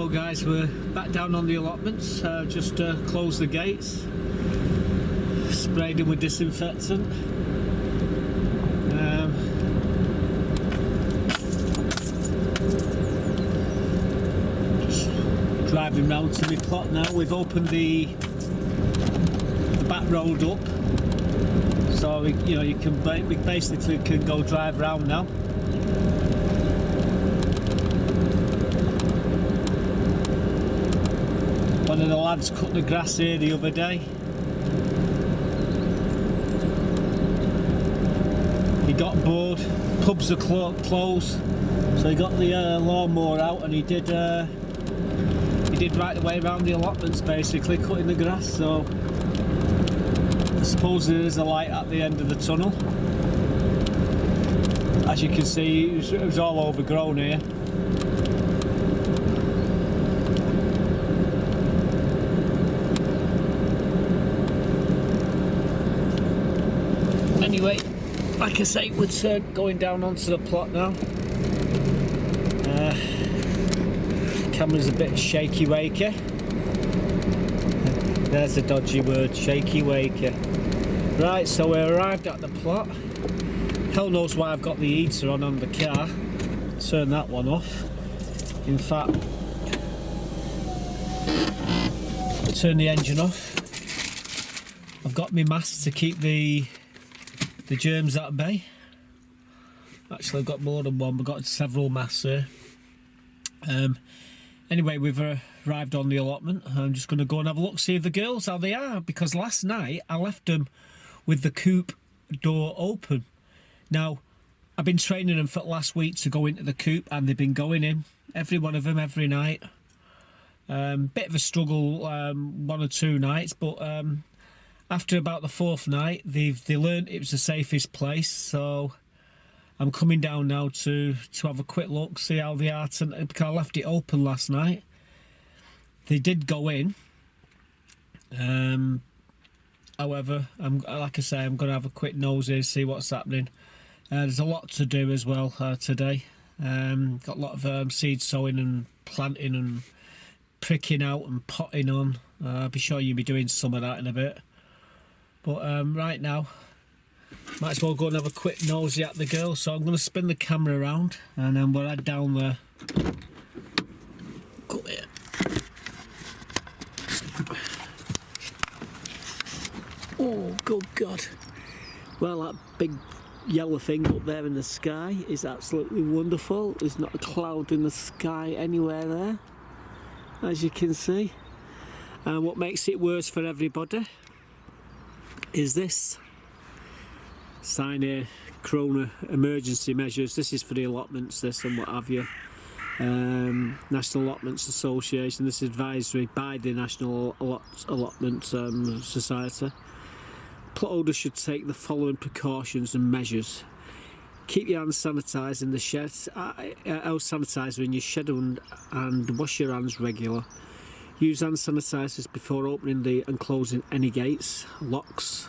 So guys, we're back down on the allotments, just closed the gates, sprayed them with disinfectant. Just driving round to my plot now. We've opened the back road up, so we basically can go drive around now. One of the lads cut the grass here the other day. He got bored, pubs are closed, so he got the lawnmower out and he did right the way around the allotments, basically cutting the grass. So I suppose there is a light at the end of the tunnel. As you can see, it was all overgrown here. Anyway, like I say, we're going down onto the plot now. Camera's a bit shaky wakey. There's a dodgy word, shaky wakey. Right, so we arrived at the plot. Hell knows why I've got the heater on the car. Turn that one off. In fact, turn the engine off. I've got my mask to keep the germs at bay. Actually, I've got more than one. We've got several masks here. Anyway, we've arrived on the allotment. I'm just going to go and have a look, see if the girls, how they are, because last night I left them with the coop door open. Now, I've been training them for last week to go into the coop, and they've been going in, every one of them, every night. Bit of a struggle one or two nights, but after about the fourth night, they learned it was the safest place. So I'm coming down now to have a quick look, see how they are, because I left it open last night. They did go in. However, like I say, I'm going to have a quick nose in, see what's happening. There's a lot to do as well today. Got a lot of seed sowing and planting and pricking out and potting on. I'll be sure you'll be doing some of that in a bit. But right now, might as well go and have a quick nosy at the girls. So I'm going to spin the camera around and then we'll head down there. Go here. Oh, good God. Well, that big yellow thing up there in the sky is absolutely wonderful. There's not a cloud in the sky anywhere there, as you can see. And what makes it worse for everybody is this sign here, Corona emergency measures. This is for the allotments, this and what have you. National Allotments Association. This is advisory by the National Allotments Society. Plot owners should take the following precautions and measures. Keep your hands sanitised in the shed, house sanitizer in your shed, and wash your hands regular. Use hand sanitisers before opening and closing any gates, locks.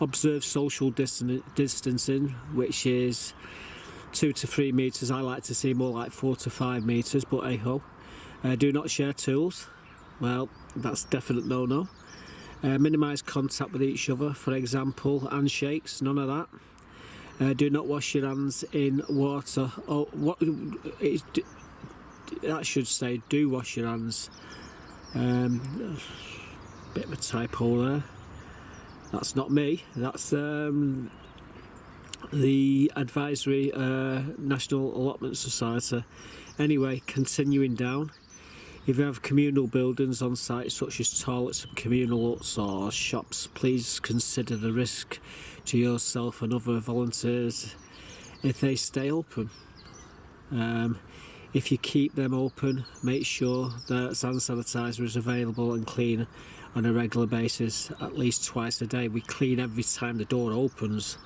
Observe social distancing, which is 2 to 3 metres. I like to see more like 4 to 5 metres, but hey ho. Do not share tools. Well, that's definite no-no. Minimise contact with each other, for example, handshakes, none of that. Do not wash your hands in water. Oh, that should say do wash your hands. Bit of a typo there. That's not me. That's the advisory National Allotment Society. Anyway, continuing down. If you have communal buildings on site, such as toilets and communal huts or shops, please consider the risk to yourself and other volunteers if they stay open. If you keep them open, make sure that hand sanitizer is available and clean on a regular basis, at least twice a day. We clean every time the door opens.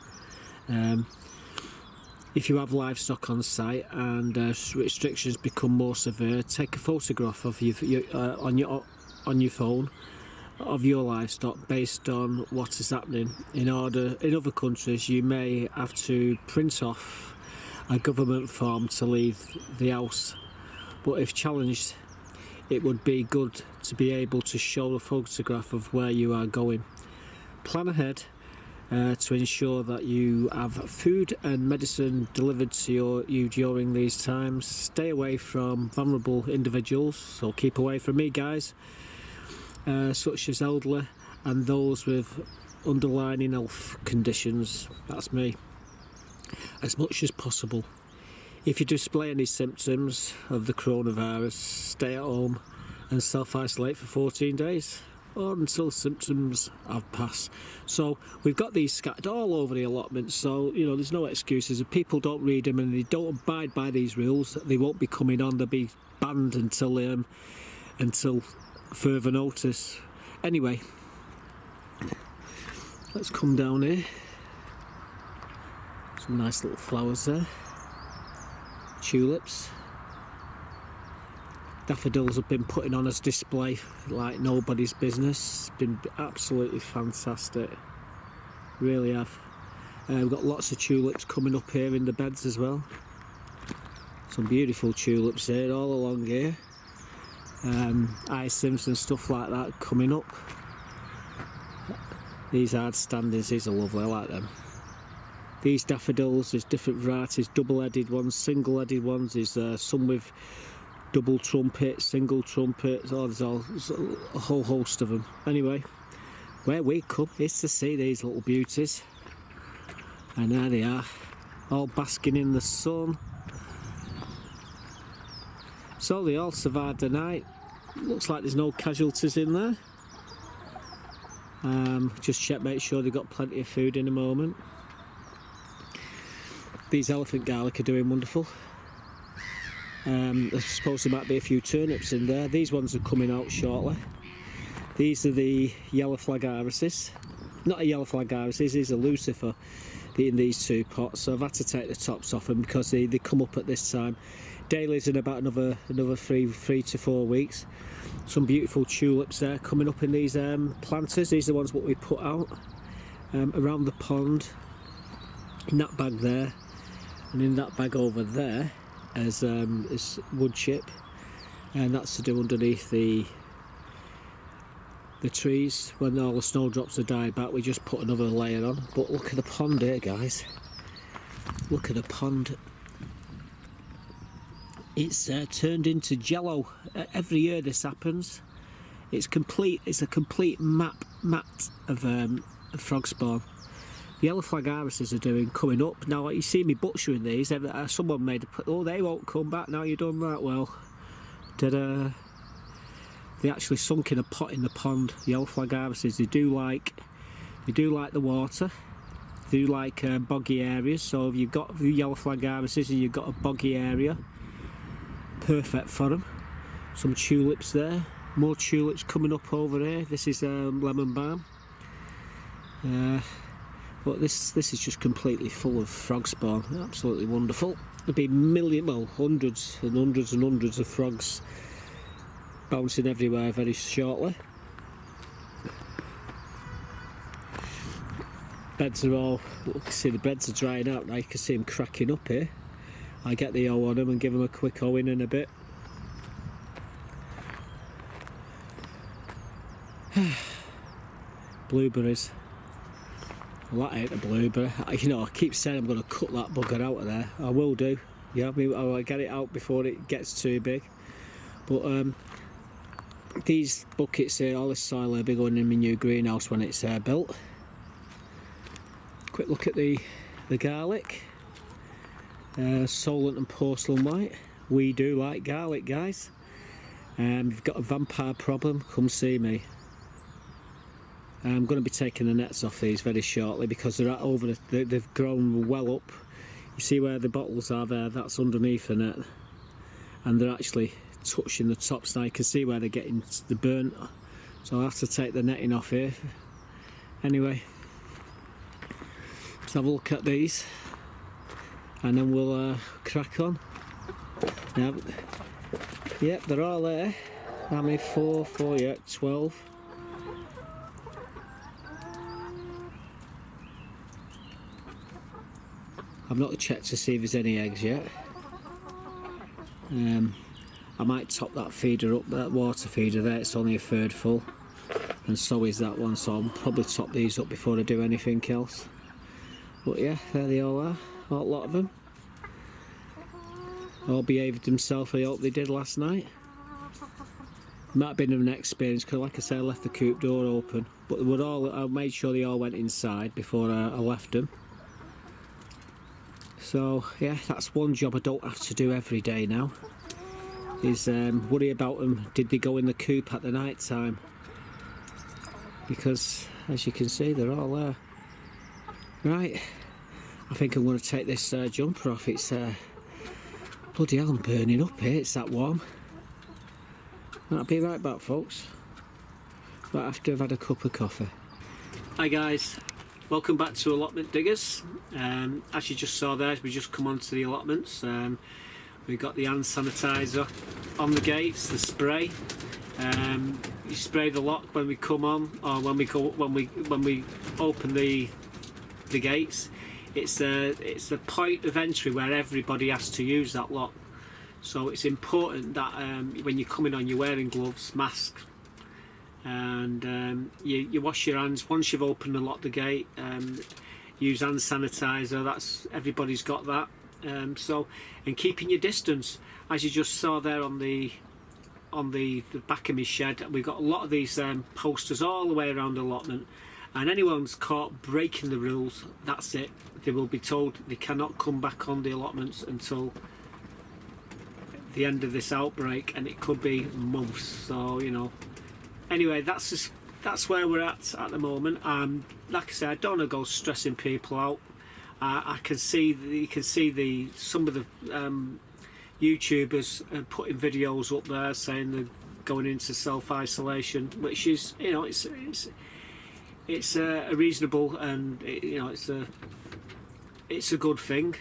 If you have livestock on site and restrictions become more severe, take a photograph of on your phone of your livestock based on what is happening. In other countries, you may have to print off a government form to leave the house, but if challenged, it would be good to be able to show a photograph of where you are going. Plan ahead to ensure that you have food and medicine delivered to you during these times. Stay away from vulnerable individuals, so keep away from me, guys, such as elderly and those with underlying health conditions. That's me. As much as possible. If you display any symptoms of the coronavirus, stay at home and self-isolate for 14 days or until symptoms have passed. So we've got these scattered all over the allotments, so you know there's no excuses. If people don't read them and they don't abide by these rules, they won't be coming on. They'll be banned until further notice. Anyway, let's come down here. Some nice little flowers there. Tulips. Daffodils have been putting on as display like nobody's business. It's been absolutely fantastic. Really have. We've got lots of tulips coming up here in the beds as well. Some beautiful tulips here all along here. Hyacinths and stuff like that coming up. These hard standings, these are lovely, I like them. These daffodils, there's different varieties, double-headed ones, single-headed ones, there's some with double trumpet, single trumpet, there's a whole host of them. Anyway, where we come is to see these little beauties. And there they are, all basking in the sun. So they all survived the night. Looks like there's no casualties in there. Just check, make sure they've got plenty of food in a moment. These elephant garlic are doing wonderful. I suppose there might be a few turnips in there. These ones are coming out shortly. These are the yellow flag irises. Not a yellow flag iris, these are Lucifer in these two pots. So I've had to take the tops off them because they come up at this time. Dahlias in about another 3 to 4 weeks. Some beautiful tulips there coming up in these planters. These are the ones what we put out around the pond. In that bag there, and in that bag over there is wood chip, and that's to do underneath the trees. When all the snowdrops are died back, we just put another layer on. But look at the pond here, guys. Look at the pond. It's turned into jello. Every year this happens. It's a complete mat of frog spawn. The yellow flag irises are coming up. Now you see me butchering these, someone made they won't come back now you've done that. Well, they actually sunk in a pot in the pond. The yellow flag irises, they do like the water. They do like boggy areas, so if you've got the yellow flag irises and you've got a boggy area, perfect for them. Some tulips there, more tulips coming up over here. This is lemon balm. But this is just completely full of frog spawn. Absolutely wonderful. There'll be hundreds and hundreds and hundreds of frogs bouncing everywhere very shortly. Beds are all, see the beds are drying out now. You can see them cracking up here. I get the O on them and give them a quick O in a bit. Blueberries. Well, that ain't a blueberry. You know, I keep saying I'm going to cut that bugger out of there. I will do. Yeah, I'll get it out before it gets too big. But these buckets here, all this soil will be going in my new greenhouse when it's built. Quick look at the garlic. Solent and porcelain white. We do like garlic, guys. If you've got a vampire problem, come see me. I'm going to be taking the nets off these very shortly because they've grown well up. You see where the bottles are there, that's underneath the net, and they're actually touching the tops now. You can see where they're getting the burnt, so I'll have to take the netting off here. Anyway, let's have a look at these and then we'll crack on. Now, yep, they're all there. How many? 4, yeah, 12. I've not checked to see if there's any eggs yet. I might top that feeder up, that water feeder there, it's only a third full, and so is that one, so I'll probably top these up before I do anything else. But yeah, there they all are, a lot of them. All behaved themselves, I hope they did last night. Might have been an experience because, like I said, I left the coop door open, but I made sure they all went inside before I left them. So yeah, that's one job I don't have to do every day now, is worry about them. Did they go in the coop at the night time? Because as you can see, they're all there. Right, I think I'm going to take this jumper off. It's bloody hell, I'm burning up here, it's that warm. I'll be right back, folks, right after I've had a cup of coffee. Hi guys, welcome back to Allotment Diggers. As you just saw there, we just come onto the allotments. We've got the hand sanitizer on the gates, the spray. You spray the lock when we come on, or when we open the gates. It's the point of entry where everybody has to use that lock. So it's important that when you're coming on, you're wearing gloves, mask, and you wash your hands once you've opened and locked the gate. Use hand sanitizer. That's, everybody's got that. And keeping your distance, as you just saw there on the back of my shed, we've got a lot of these posters all the way around the allotment. And anyone's caught breaking the rules, that's it. They will be told they cannot come back on the allotments until the end of this outbreak, and it could be months. So you know. Anyway, that's where we're at the moment. Like I said, I don't want to go stressing people out. I can see you can see some of the YouTubers putting videos up there saying they're going into self-isolation, which is, you know, it's a reasonable, and you know, it's a good thing.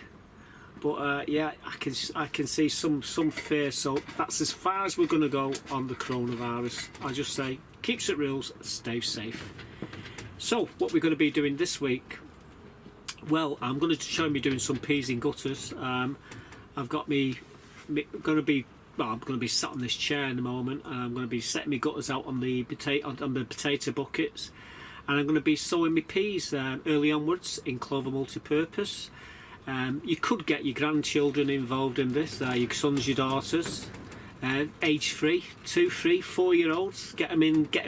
But yeah, I can see some fear. So that's as far as we're going to go on the coronavirus. I just say keep to rules, stay safe. So what we're going to be doing this week? Well, I'm going to show me doing some peas in gutters. I've got I'm going to be sat on this chair in a moment, and I'm going to be setting my gutters out on the potato buckets, and I'm going to be sowing my peas early onwards in clover multi-purpose. You could get your grandchildren involved in this, your sons, your daughters, age 3, 2, 3, 4-year-olds. Get them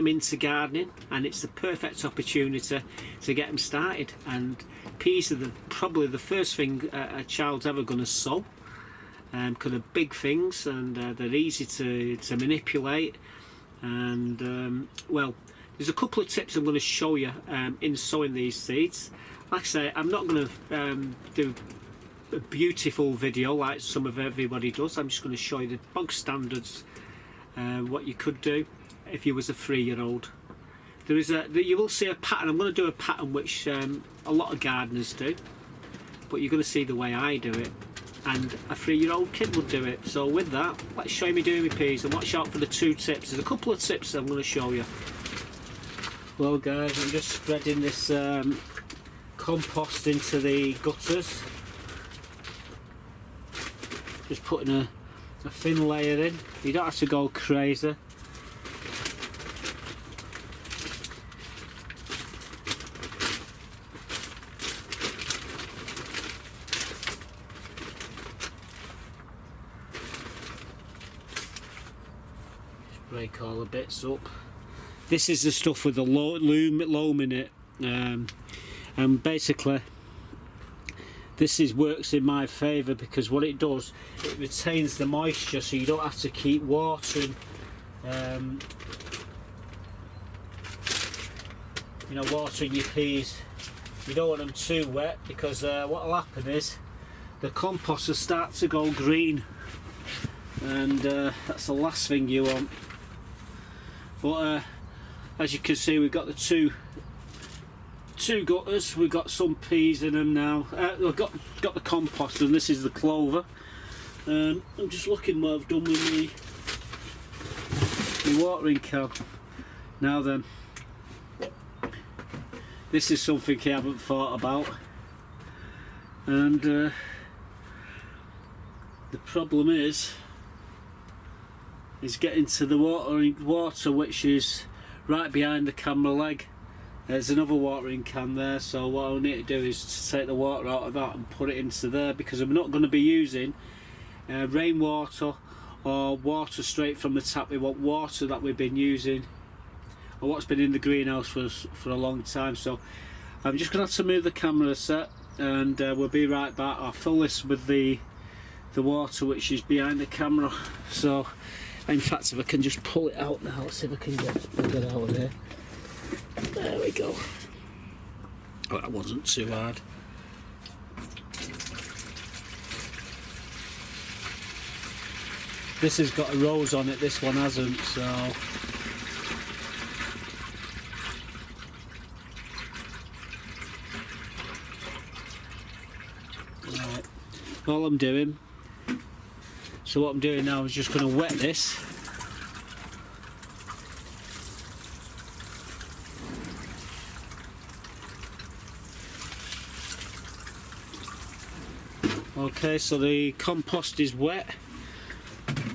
into gardening, and it's the perfect opportunity to get them started. And peas are probably the first thing a child's ever going to sow, because they're big things, and they're easy to manipulate. And well, there's a couple of tips I'm going to show you in sowing these seeds. Like I say, I'm not going to do a beautiful video like some of everybody does. I'm just going to show you the bog standards, what you could do if you was a 3-year-old. You will see a pattern. I'm going to do a pattern which a lot of gardeners do, but you're going to see the way I do it, and a 3-year-old kid would do it. So with that, let's show me doing my peas, and watch out for the 2 tips. There's a couple of tips I'm going to show you. Well guys, I'm just spreading this compost into the gutters, just putting a thin layer in. You don't have to go crazy. Just break all the bits up. This is the stuff with the loam in it, and basically this works in my favour, because what it does, it retains the moisture, so you don't have to keep watering. You know, watering your peas. You don't want them too wet, because what will happen is the compost will start to go green, and that's the last thing you want. But as you can see, we've got the two gutters. We've got some peas in them now. We've got the compost, and this is the clover. I'm just looking what I've done with my watering can. Now then, this is something I haven't thought about, and the problem is is getting to the water which is right behind the camera leg. There's another watering can there, so what I'll need to do is to take the water out of that and put it into there, because I'm not going to be using rainwater or water straight from the tap. We want water that we've been using, or what's been in the greenhouse for a long time. So I'm just going to have to move the camera a set, and we'll be right back. I'll fill this with the water which is behind the camera. So in fact, if I can just pull it out now, let's see if I can get it out of there. There we go. Oh, that wasn't too hard. This has got a rose on it, this one hasn't, so right. All I'm doing, so what I'm doing now is just going to wet this. Okay, so the compost is wet.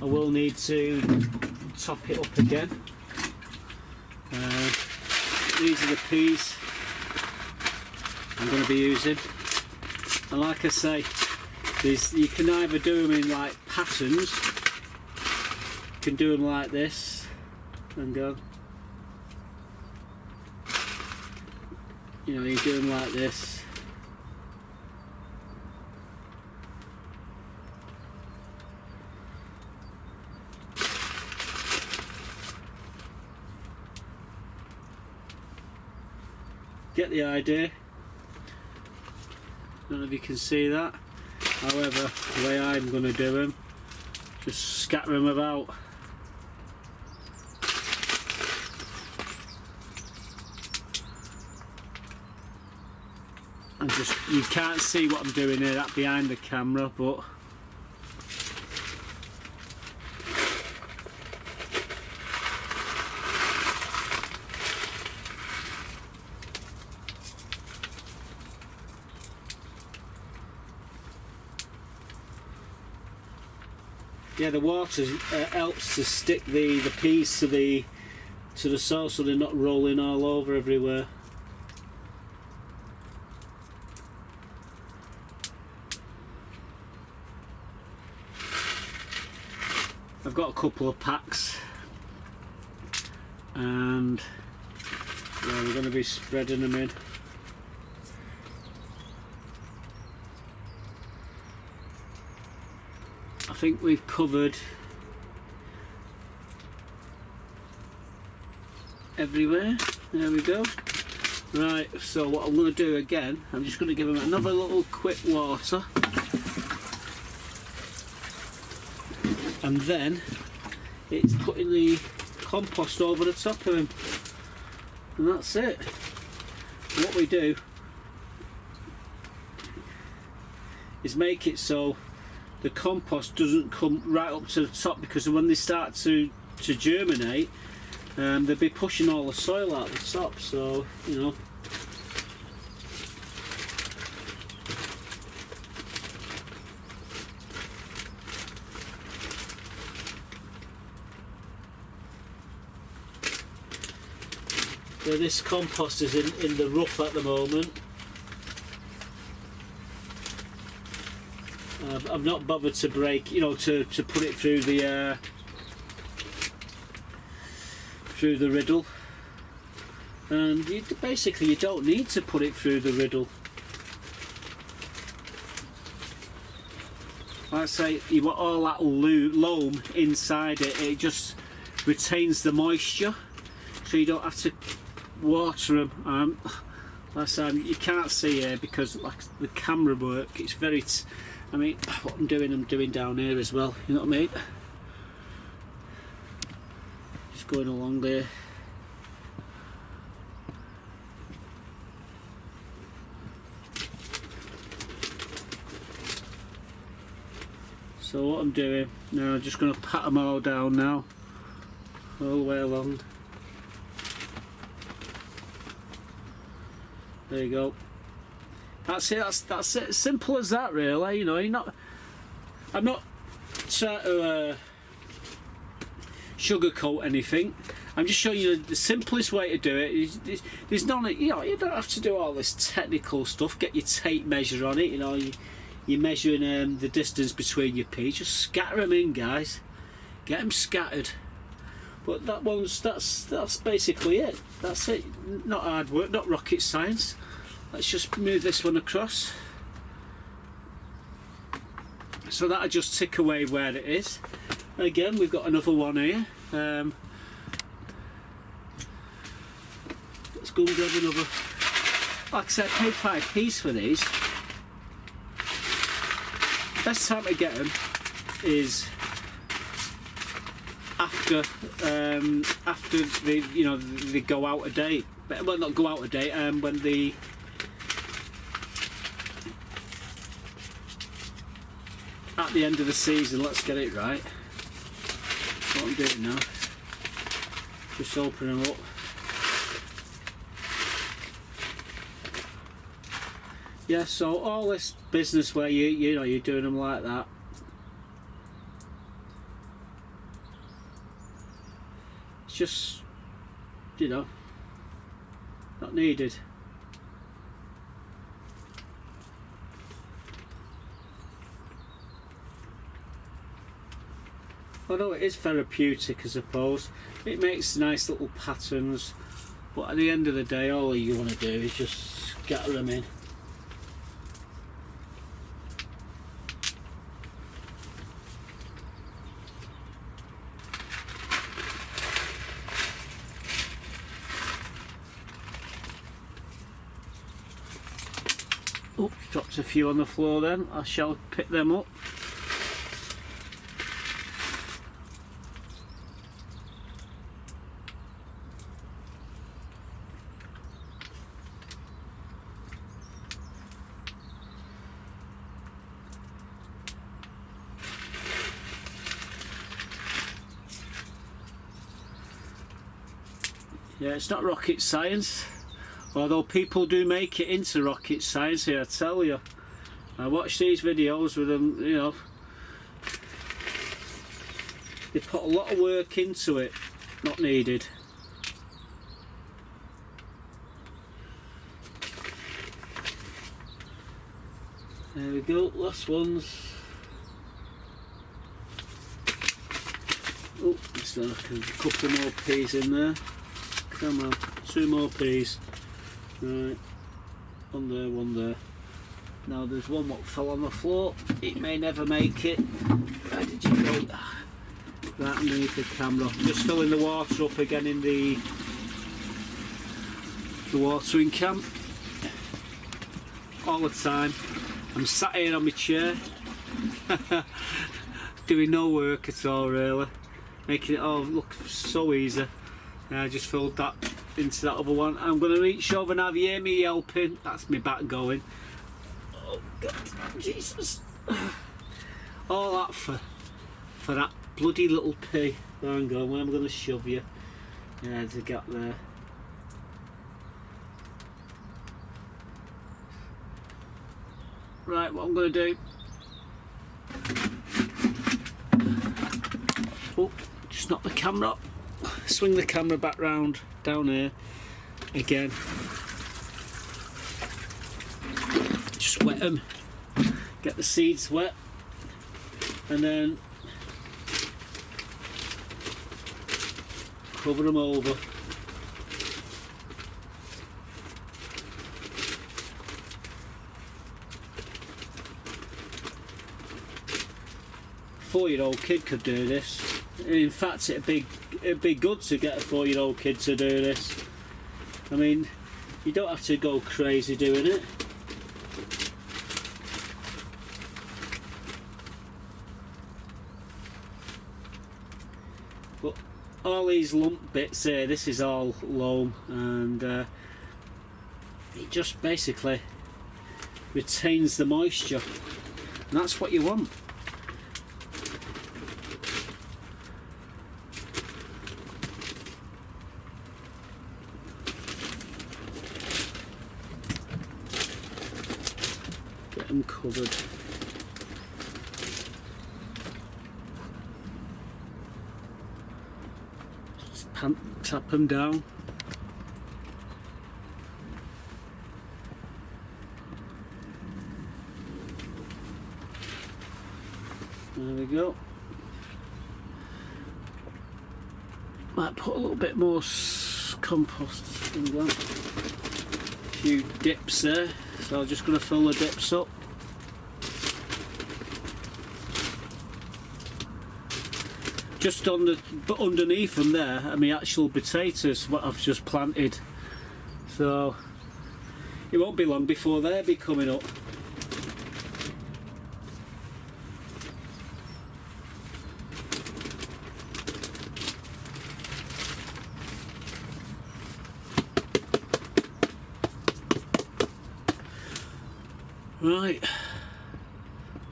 I will need to top it up again. These are the peas I'm going to be using, and like I say, you can either do them in like patterns, you can do them like this and go, you know, you do them like this. Get the idea. Don't know if you can see that. However, the way I'm going to do them, just scatter them about. And just, you can't see what I'm doing here, that behind the camera, but yeah, the water helps to stick the peas to the soil, so they're not rolling all over everywhere. I've got a couple of packs, and yeah, we're going to be spreading them in. I think we've covered everywhere. There we go. Right, so what I'm going to do again, I'm just going to give them another little quick water, and then it's putting the compost over the top of them, and that's it. What we do is make it so the compost doesn't come right up to the top, because when they start to germinate, they'll be pushing all the soil out the top, so you know. So this compost is in the rough at the moment. I've not bothered to break, you know, to put it through the riddle, and basically you don't need to put it through the riddle. Like I say, you want all that loam inside it. It just retains the moisture, so you don't have to water them. Like I said, you can't see here because like the camera work, it's very I mean, what I'm doing down here as well, you know what I mean? Just going along there. So what I'm doing now, I'm just going to pat them all down now, all the way along. There you go. That's it. That's it. Simple as that, really. You know, I'm not trying to sugarcoat anything. I'm just showing you the simplest way to do it. There's none, you know, you don't have to do all this technical stuff. Get your tape measure on it, you know, you're measuring the distance between your peas. Just scatter them in, guys. Get them scattered. But that's basically it. That's it. Not hard work, not rocket science. Let's just move this one across. So that'll just tick away where it is. Again, we've got another one here. Let's go and grab another. Like I said, I paid 5p for these. Best time to get them is after they, you know, they go out of date. Well, not go out of date. When the at the end of the season. Let's get it right. What I'm doing now, just open them up. Yeah, so all this business where you know you're doing them like that, it's just, you know, not needed. Although it is therapeutic, I suppose, it makes nice little patterns, but at the end of the day all you want to do is just scatter them in. Oh, dropped a few on the floor then, I shall pick them up. Yeah, it's not rocket science, although people do make it into rocket science here, I tell you. I watch these videos with them, you know, they put a lot of work into it, not needed. There we go, last ones. Oh, there's like a couple more peas in there. Come on, 2 more peas. Right, one there, one there. Now there's one that fell on the floor. It may never make it. Where did you go? Right underneath the camera. Just filling the water up again in the watering can. All the time. I'm sat here on my chair, doing no work at all really. Making it all look so easy. I just filled that into that other one. I'm going to reach over now. If you hear me yelping, that's my back going. Oh God, Jesus! All that for that bloody little pea. Hang on, where am I going to shove you? Yeah, to get there. Right, what I'm going to do. Oh, just knock the camera up. Swing the camera back round down here again. Just wet them, get the seeds wet, and then cover them over. A 4-year-old kid could do this. In fact, it'd be good to get a 4-year-old kid to do this. I mean, you don't have to go crazy doing it. But all these lump bits here, this is all loam, and it just basically retains the moisture, and that's what you want. Get them covered. tap them down. There we go. Might put a little bit more compost in there. A few dips there, so I'm just going to fill the dips up. Just on the, but underneath them there are my actual potatoes, what I've just planted. So it won't be long before they'll be coming up. Right,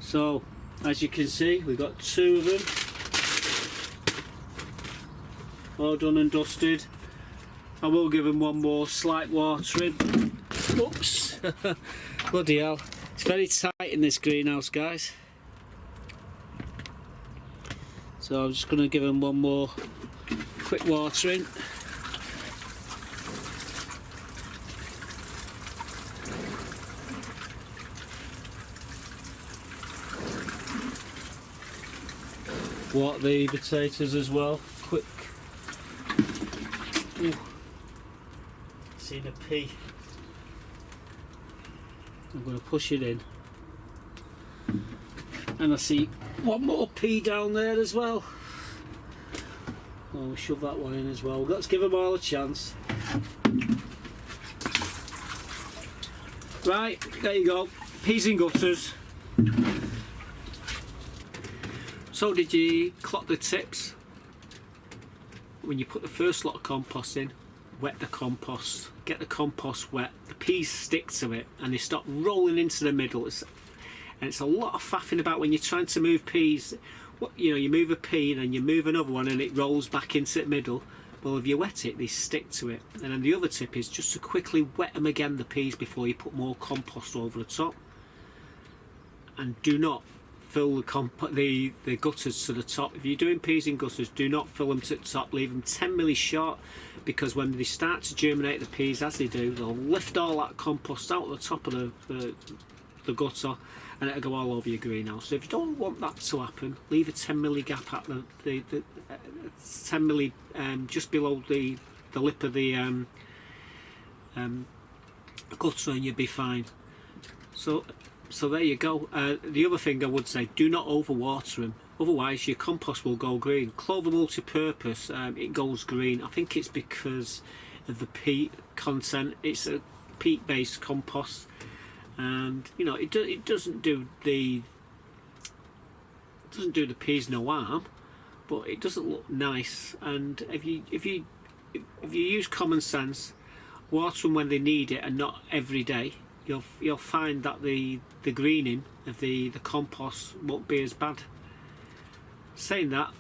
so as you can see, we've got 2 of them all done and dusted. I will give them one more slight watering. Oops, bloody hell, it's very tight in this greenhouse, guys. So I'm just going to give them one more quick watering. Water the potatoes as well, quick. Ooh. Seen a pea. I'm going to push it in. And I see one more pea down there as well. Oh, we'll shove that one in as well. Let's give them all a chance. Right, there you go. Peas and gutters. So did you clock the tips? When you put the first lot of compost in, wet the compost, get the compost wet, the peas stick to it and they stop rolling into the middle. And it's a lot of faffing about when you're trying to move peas. You know, you move a pea and then you move another one and it rolls back into the middle. Well, if you wet it, they stick to it. And then the other tip is just to quickly wet them again, the peas, before you put more compost over the top. And do not fill the gutters to the top. If you're doing peas in gutters, do not fill them to the top. Leave them 10 mils short, because when they start to germinate the peas, as they do, they'll lift all that compost out the top of the gutter and it'll go all over your greenhouse. So if you don't want that to happen, leave a 10 mil gap at the 10 mil just below the lip of the gutter and you'll be fine. So there you go. The other thing I would say, do not overwater them, otherwise your compost will go green. Clover multi-purpose, it goes green. I think it's because of the peat content. It's a peat based compost, and you know it doesn't do the peas no harm, but it doesn't look nice. And if you use common sense, water them when they need it and not every day, you'll find that the greening of the compost won't be as bad. Saying that,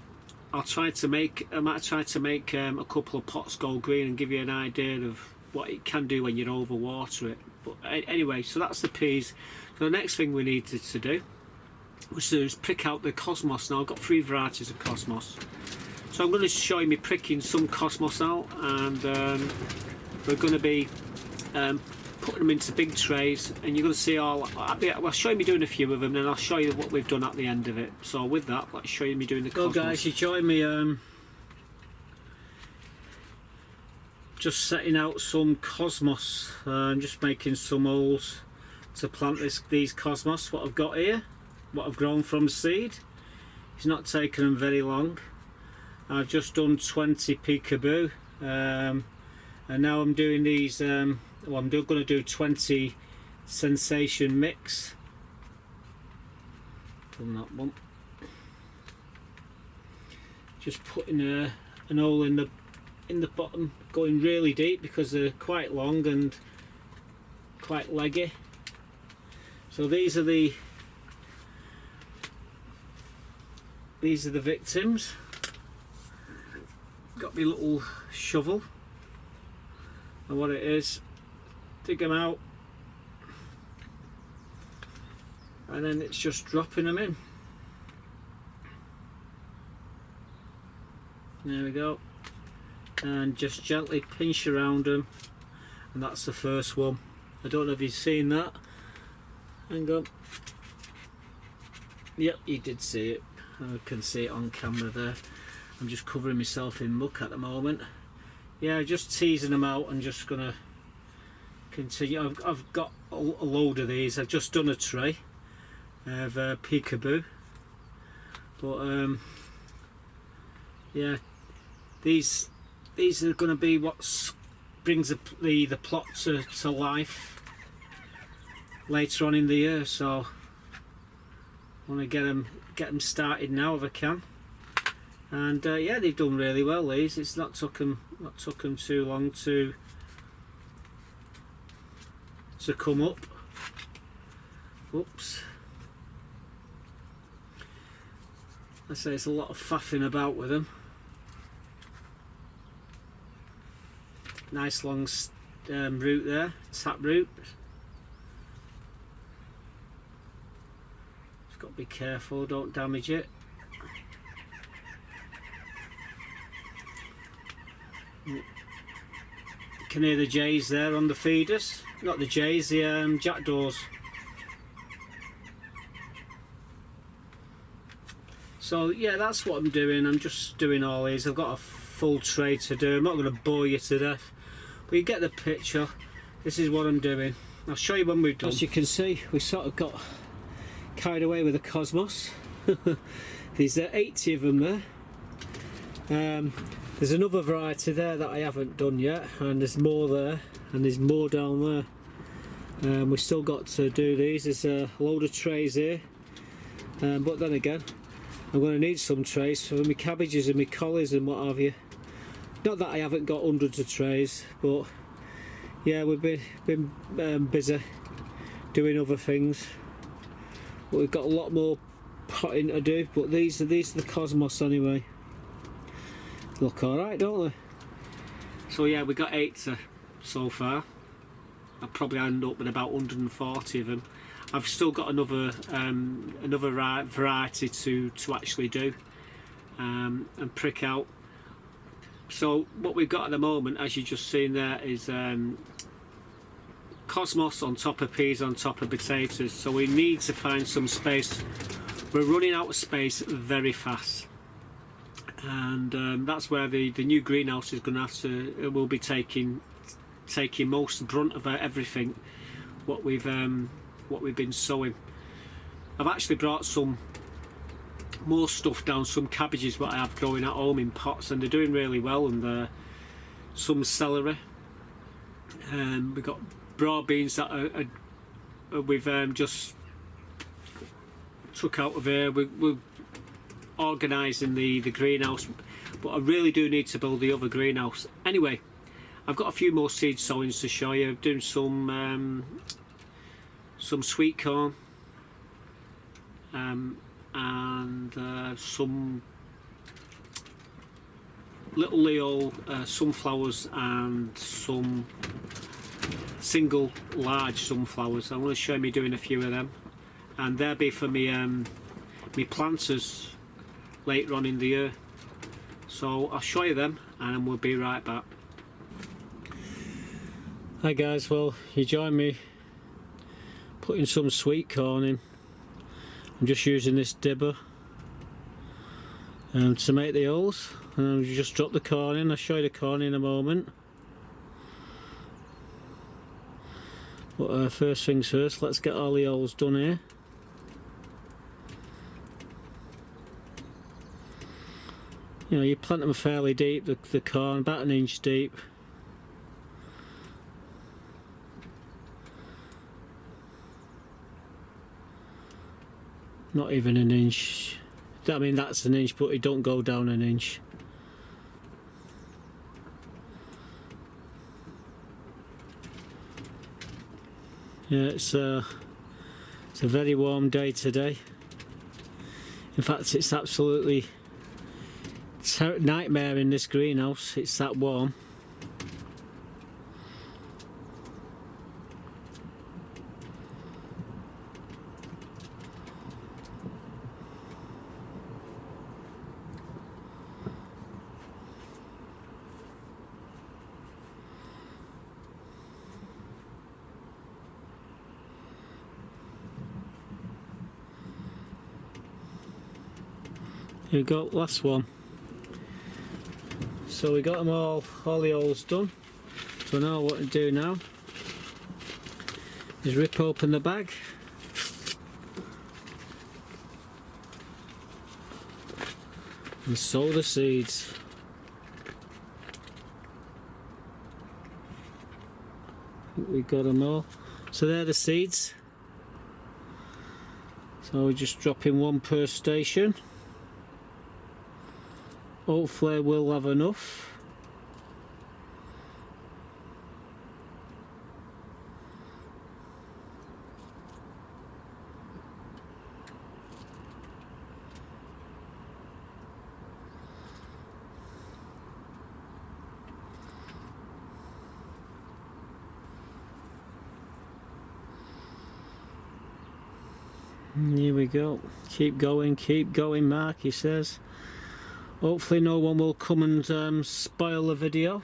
I might try to make a couple of pots go green and give you an idea of what it can do when you overwater it. But anyway, so that's the peas. So the next thing we needed to do was to prick out the cosmos. Now I've got 3 varieties of cosmos, so I'm going to show you me pricking some cosmos out, and we're going to be putting them into big trays, and you're going to see all. I'll show you me doing a few of them, and I'll show you what we've done at the end of it. So with that, let's show you me doing the cosmos. So guys, you're showing me just setting out some cosmos. I'm just making some holes to plant these cosmos. What I've got here, what I've grown from seed. It's not taken them very long. I've just done 20 peekaboo, and now I'm doing these. Well, I'm going to do 20 sensation mix from that one. Just putting an hole in the bottom, going really deep because they're quite long and quite leggy. So these are the victims. Got my little shovel, and what it is, dig them out, and then it's just dropping them in. There we go. and just gently pinch around them, and that's the first one. I don't know if you've seen that. Hang on. Yep, you did see it. I can see it on camera there. I'm just covering myself in muck at the moment. Yeah, just teasing them out and just gonna continue. I've got a load of these. I've just done a tray of peekaboo, but yeah, these are going to be what brings the plot to life later on in the year. So I want to get them started now if I can. And yeah, they've done really well. These, it's not took them too long to come up. Oops. I say it's a lot of faffing about with them. Nice long root there, tap root. Just got to be careful, don't damage it. You can hear the jays there on the feeders. Not the jays, the jackdaws. So yeah, that's what I'm doing. I'm just doing all these. I've got a full tray to do. I'm not going to bore you to death, but you get the picture. This is what I'm doing. I'll show you when we've done. As you can see, we sort of got carried away with the cosmos. There's 80 of them there. There's another variety there that I haven't done yet, and there's more there, and there's more down there. We've still got to do these. There's a load of trays here, but then again, I'm going to need some trays for my cabbages and my collies and what have you. Not that I haven't got hundreds of trays, but yeah, we've been busy doing other things. But we've got a lot more potting to do. But these are the cosmos anyway. Look alright, don't they? So yeah, we got 8 so far. I'll probably end up with about 140 of them. I've still got another variety to actually do and prick out. So what we've got at the moment, as you just seen there, is cosmos on top of peas on top of potatoes. So we need to find some space. We're running out of space very fast, and that's where the new greenhouse is going to have to. Will be taking most brunt of everything what we've been sowing. I've actually brought some more stuff down, some cabbages what I have growing at home in pots, and they're doing really well, and some celery. We've got broad beans that we've just took out of here. We're organising the greenhouse, but I really do need to build the other greenhouse. Anyway, I've got a few more seed sowings to show you. I'm doing some sweet corn and some little Leo sunflowers and some single large sunflowers. I'm going to show me doing a few of them, and they'll be for me me planters later on in the year. So I'll show you them and we'll be right back. Hi guys, well, you join me putting some sweet corn in. I'm just using this dibber to make the holes, and I'll just drop the corn in. I'll show you the corn in a moment. But first things first, let's get all the holes done here. You know, you plant them fairly deep, the corn, about 1 inch deep. Not even 1 inch. I mean, that's 1 inch, but it don't go down 1 inch. Yeah, it's a very warm day today. In fact, it's absolutely nightmare in this greenhouse. It's that warm. Here we go, last one. So we got them all the holes done. So now what to do now is rip open the bag. And sow the seeds. I think we got them all. So they're the seeds. So we're just dropping one per station. Hopefully we'll have enough. And here we go. Keep going, Mark, he says. Hopefully no one will come and spoil the video.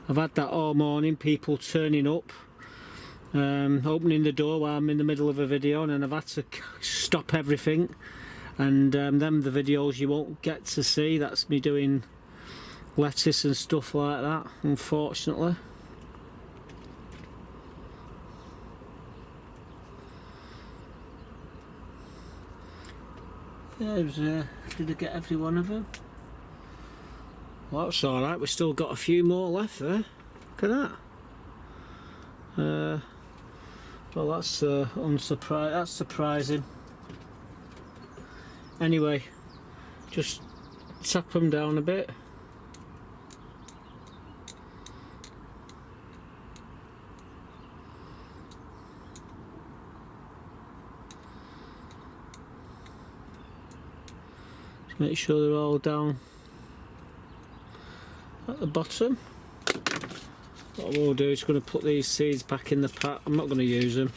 I've had that all morning, people turning up, opening the door while I'm in the middle of a video, and then I've had to stop everything. And them the videos you won't get to see. That's me doing lettuce and stuff like that, unfortunately. Did I get every one of them? Well, that's alright, we've still got a few more left there. Look at that. Well, that's surprising. Anyway, just tap them down a bit. Make sure they're all down at the bottom. What we'll do is going to put these seeds back in the pot. I'm not going to use them.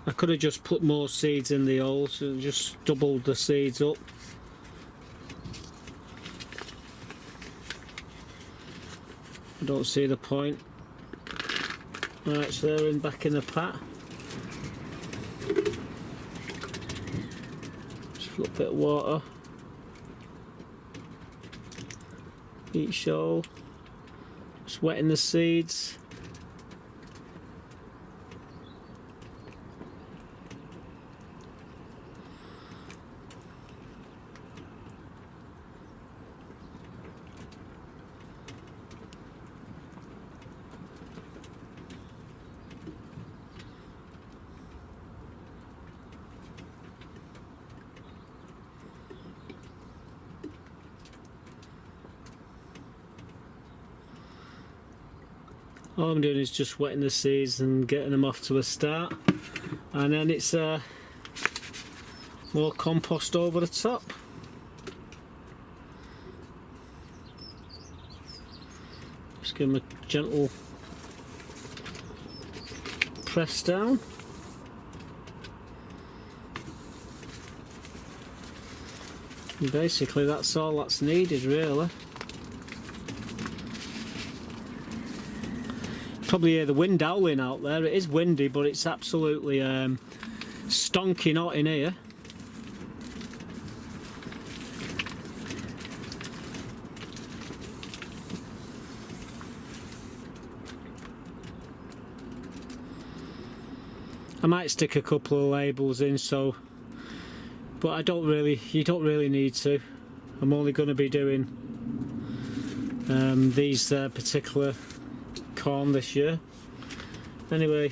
I could have just put more seeds in the holes and just doubled the seeds up. I don't see the point. Right, so they're back in the pot. A little bit of water each hole, just wetting the seeds. All I'm doing is just wetting the seeds and getting them off to a start, and then it's more compost over the top. Just give them a gentle press down. And basically that's all that's needed, really. Probably hear the wind howling out there. It is windy, but it's absolutely stonking hot in here. I might stick a couple of labels in, but you don't really need to. I'm only going to be doing these particular corn this year. Anyway,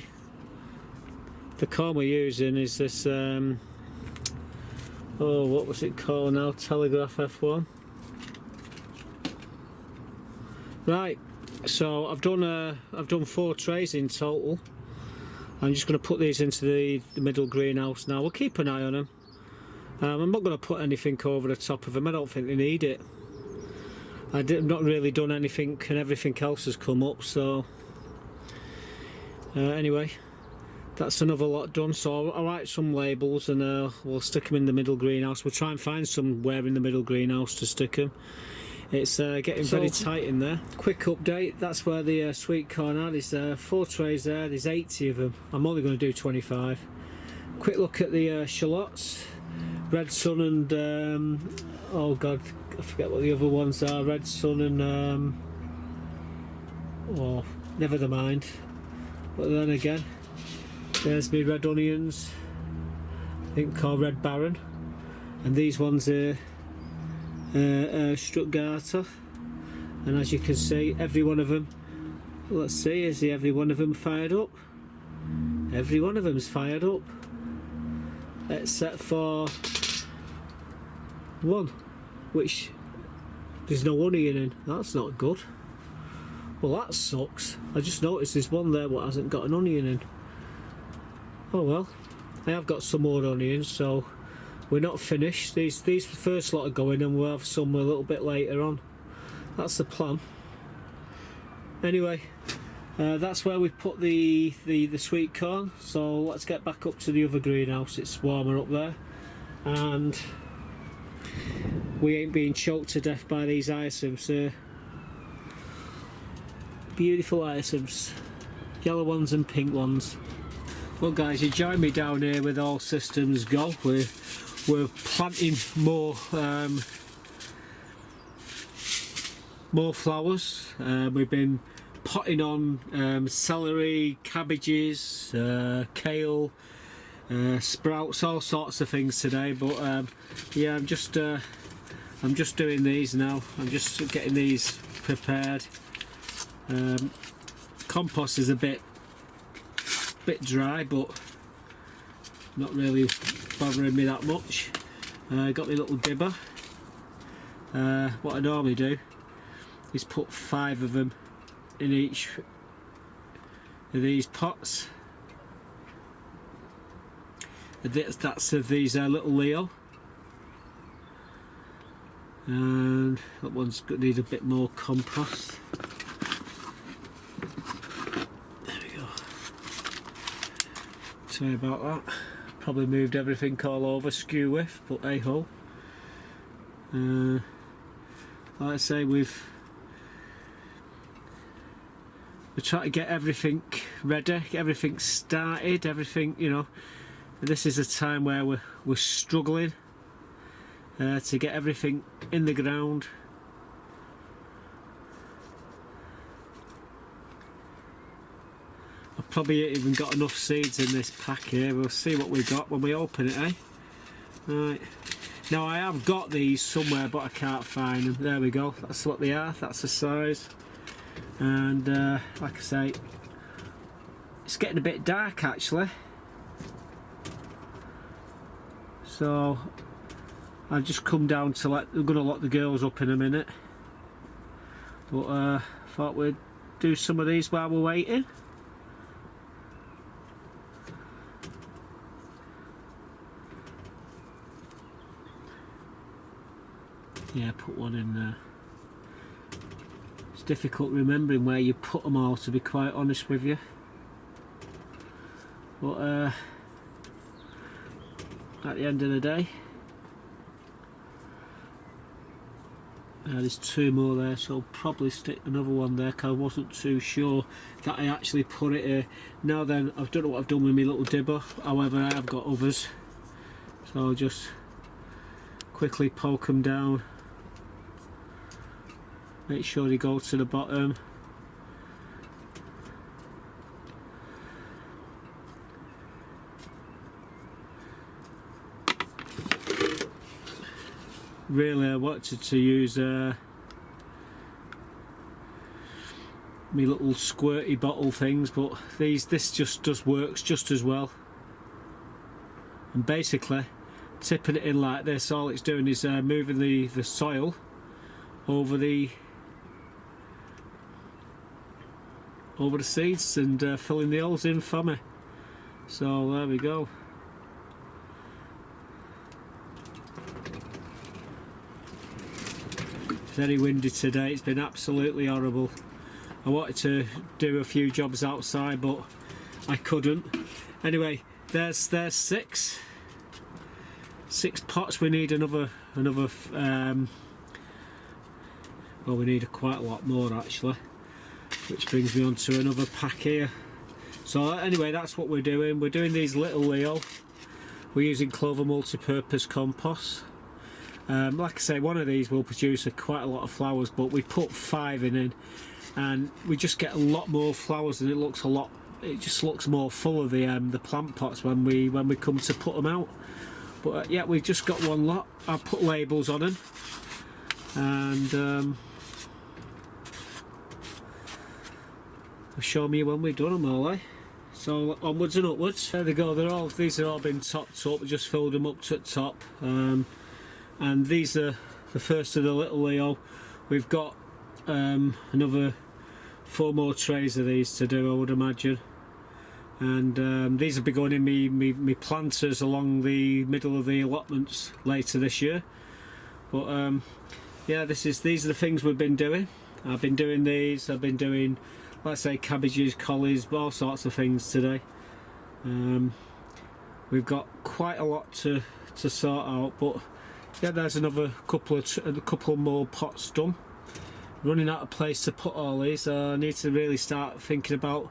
the corn we're using is this oh, what was it called now? Telegraph F1. Right, so I've done 4 trays in total. I'm just going to put these into the middle greenhouse now. We'll keep an eye on them. I'm not going to put anything over the top of them. I don't think they need it. I've not really done anything, and everything else has come up, so anyway, that's another lot done. So I'll write some labels and we'll stick them in the middle greenhouse. We'll try and find somewhere in the middle greenhouse to stick them. It's getting very tight in there. Quick update, that's where the sweet corn are. There's 4 trays there, there's 80 of them. I'm only going to do 25. Quick look at the shallots. Red Sun and oh god, I forget what the other ones are. Red Sun and oh, never mind. But then again, there's me red onions, I think called Red Baron, and these ones are Stuttgarter. And as you can see, every one of them, let's see, is every one of them fired up? Every one of them's fired up, except for one, which there's no onion in. That's not good. Well, that sucks. I just noticed there's one there what hasn't got an onion in. Oh well, I have got some more onions, so we're not finished. These first lot are going, and we'll have some a little bit later on. That's the plan. Anyway, that's where we put the sweet corn. So let's get back up to the other greenhouse. It's warmer up there, and we ain't being choked to death by these hyacinths here. Beautiful hyacinths, yellow ones and pink ones. Well guys, you join me down here with all systems go. We're planting more flowers. We've been potting on celery, cabbages, kale, sprouts, all sorts of things today. But yeah, I'm just doing these now. I'm just getting these prepared. Compost is a bit dry, but not really bothering me that much. Got my little dibber. What I normally do is put 5 of them in each of these pots. That's of these little Leo, and that one's going to need a bit more compost. Sorry about that. Probably moved everything all over skew with, but hey ho. Like I say, we're trying to get everything ready, get everything started, everything, you know. This is a time where we're struggling to get everything in the ground. I've probably ain't even got enough seeds in this pack here. We'll see what we got when we open it, eh? Right. Now I have got these somewhere, but I can't find them. There we go. That's what they are. That's the size. And like I say, it's getting a bit dark actually. So I've just come down to I'm going to lock the girls up in a minute. But thought we'd do some of these while we're waiting. Yeah, put one in there. It's difficult remembering where you put them all, to be quite honest with you. But at the end of the day, there's 2 more there, so I'll probably stick another one there, because I wasn't too sure that I actually put it here. Now then, I don't know what I've done with my little dibber, however I have got others, so I'll just quickly poke them down. Make sure they go to the bottom. Really, I wanted to use my little squirty bottle things, but this just works just as well. And basically, tipping it in like this, all it's doing is moving the soil over the seeds and filling the holes in for me. So there we go. Very windy today, it's been absolutely horrible. I wanted to do a few jobs outside, but I couldn't. Anyway, there's 6 pots. We need another well, we need quite a lot more actually, which brings me on to another pack here. So anyway, that's what we're doing. We're doing these little Leo. we're using clover multi-purpose compost. Like I say, one of these will produce quite a lot of flowers, but we put 5 in, and we just get a lot more flowers, and it just looks more full of the plant pots when we come to put them out. But yeah, we've just got one lot. I'll put labels on them, and show me when we've done them all, eh? So onwards and upwards. There they go. These are all been topped up. We just filled them up to the top, and these are the first of the little Leo. We've got another 4 more trays of these to do, I would imagine. And these will be going in me planters along the middle of the allotments later this year. But yeah, these are the things we've been doing. I've been doing these. I've been doing, let's say, cabbages, collies, all sorts of things today. We've got quite a lot to sort out, but yeah, there's another couple more pots done. Running out of place to put all these. I need to really start thinking about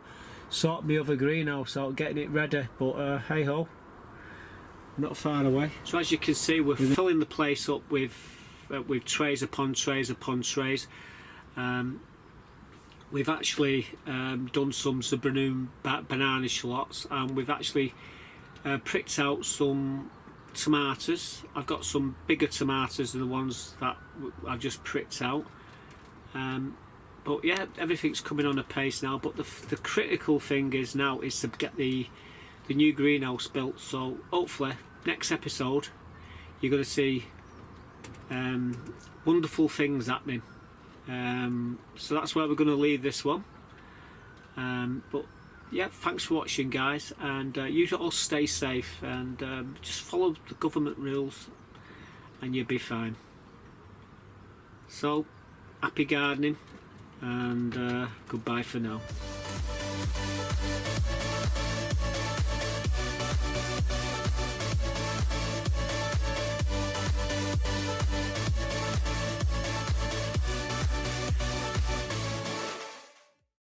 sorting my other greenhouse out, getting it ready. But hey ho, not far away. So as you can see, we're filling the place up with trays upon trays upon trays. We've actually done some Zebranoon banana schlots, and we've actually pricked out some tomatoes. I've got some bigger tomatoes than the ones that I've just pricked out. But yeah, everything's coming on a pace now. But the critical thing is to get the new greenhouse built. So hopefully next episode you're going to see wonderful things happening. So that's where we're going to leave this one. But yeah, thanks for watching, guys, and you all stay safe, and just follow the government rules and you'll be fine. So happy gardening, and goodbye for now.